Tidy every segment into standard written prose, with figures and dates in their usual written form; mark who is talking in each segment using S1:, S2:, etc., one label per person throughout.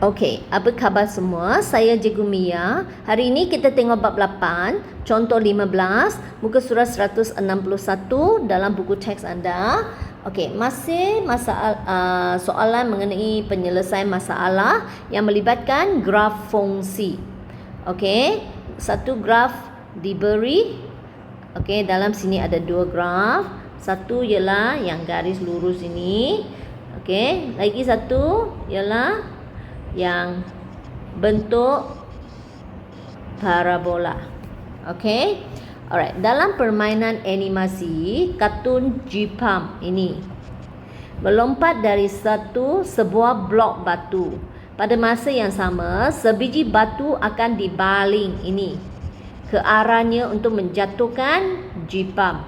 S1: Okey, apa khabar semua? Saya Cikgu Mia. Hari ini kita tengok bab 8, contoh 15, muka surat 161 dalam buku teks anda. Okey, masih soalan mengenai penyelesaian masalah yang melibatkan graf fungsi. Okey, satu graf diberi. Okey, dalam sini ada dua graf. Satu ialah yang garis lurus ini. Okey, lagi satu ialah yang bentuk parabola. Okey. Alright, dalam permainan animasi kartun Jepang ini melompat dari sebuah blok batu. Pada masa yang sama, sebiji batu akan dibaling ini ke arahnya untuk menjatuhkan Jepang.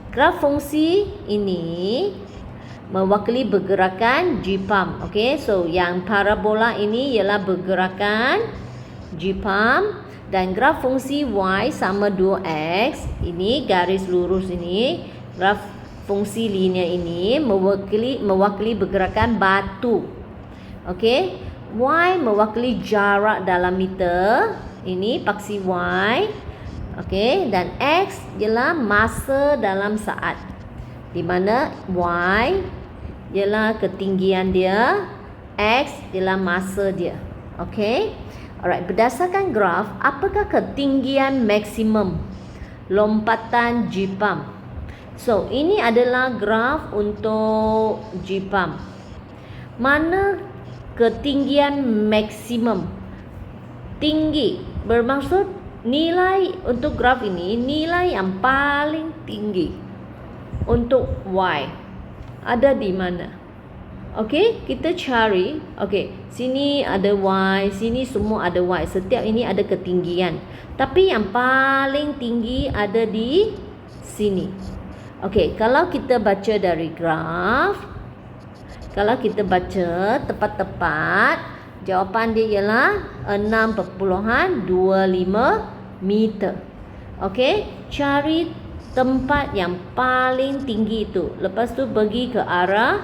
S1: Graf fungsi ini mewakili pergerakan Jepang. Okey, so yang parabola ini ialah pergerakan Jepang dan graf fungsi y sama 2x. Ini garis lurus ini, graf fungsi linear ini mewakili pergerakan batu. Okey, y mewakili jarak dalam meter. Ini paksi y. Okey, dan x ialah masa dalam saat, di mana y ialah ketinggian dia, x ialah masa dia. Okey. Alright, berdasarkan graf, apakah ketinggian maksimum lompatan Jepang? So, ini adalah graf untuk Jepang. Mana ketinggian maksimum? Tinggi bermaksud nilai untuk graf ini, nilai yang paling tinggi untuk y ada di mana? Okey, kita cari. Okey, sini ada y, sini semua ada y. Setiap ini ada ketinggian. Tapi yang paling tinggi ada di sini. Okey, kalau kita baca dari graf, kalau kita baca tepat-tepat, jawapan dia ialah 6.25 meter. Okey, cari tempat yang paling tinggi itu. Lepas tu pergi ke arah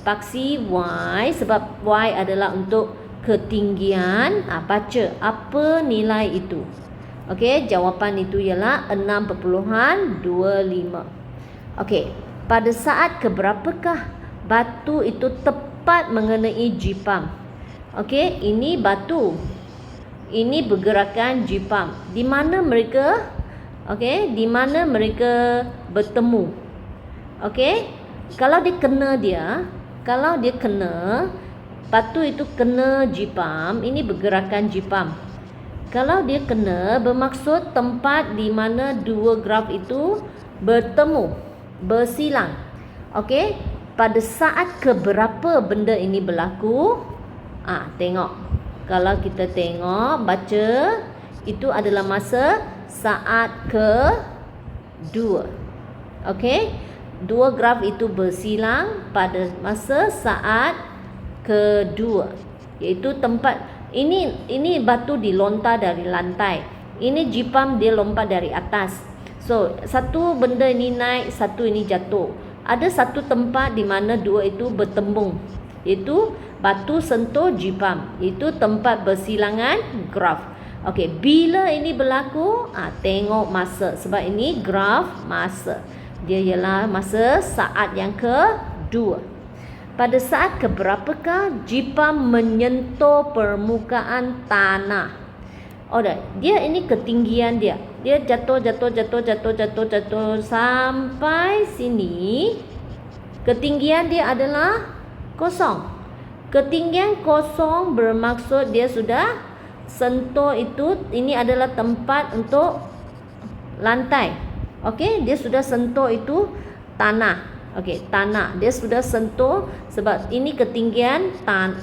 S1: paksi y, sebab y adalah untuk ketinggian. Baca apa nilai itu. Okey, jawapan itu ialah 6.25. Okey, pada saat keberapakah batu itu tepat mengenai Jepang? Okey, ini batu. Ini pergerakan Jepang. Di mana mereka? Okey, di mana mereka bertemu? Okey, kalau dia kena batu itu kena Jepang, ini pergerakan Jepang. Kalau dia kena, bermaksud tempat di mana dua graf itu bertemu, bersilang. Okey, pada saat keberapa benda ini berlaku? Tengok. Kalau kita tengok, baca, itu adalah masa saat kedua. Okey, dua graf itu bersilang pada masa saat kedua, iaitu tempat ini batu dilontar dari lantai. Ini Jepang dia lompat dari atas. So, satu benda ini naik, satu ini jatuh. Ada satu tempat di mana dua itu bertembung, iaitu batu sentuh Jepang. Itu tempat bersilangan graf. Okey, bila ini berlaku, tengok masa, sebab ini graf masa. Dia ialah masa saat yang kedua. Pada saat keberapakah Jepang menyentuh permukaan tanah? Alright, dia ini ketinggian dia. Dia jatuh sampai sini. Ketinggian dia adalah kosong. Ketinggian kosong bermaksud dia sudah sentuh itu, ini adalah tempat untuk lantai. Okey, dia sudah sentuh itu tanah. Okey, tanah. Dia sudah sentuh sebab ini ketinggian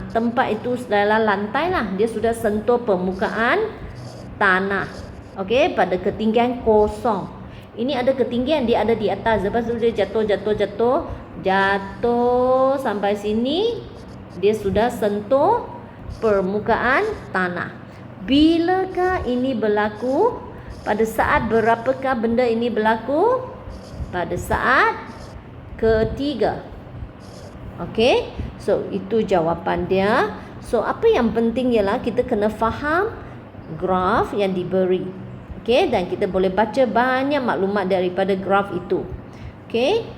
S1: tempat itu adalah lantai lah. Dia sudah sentuh permukaan tanah. Okey, pada ketinggian kosong. Ini ada ketinggian, dia ada di atas. Lepas tu dia jatuh sampai sini. Dia sudah sentuh permukaan tanah. Bilakah ini berlaku? Pada saat berapakah benda ini berlaku? Pada saat ketiga. Okey, so itu jawapan dia. So apa yang penting ialah kita kena faham graf yang diberi. Okey, dan kita boleh baca banyak maklumat daripada graf itu. Okey,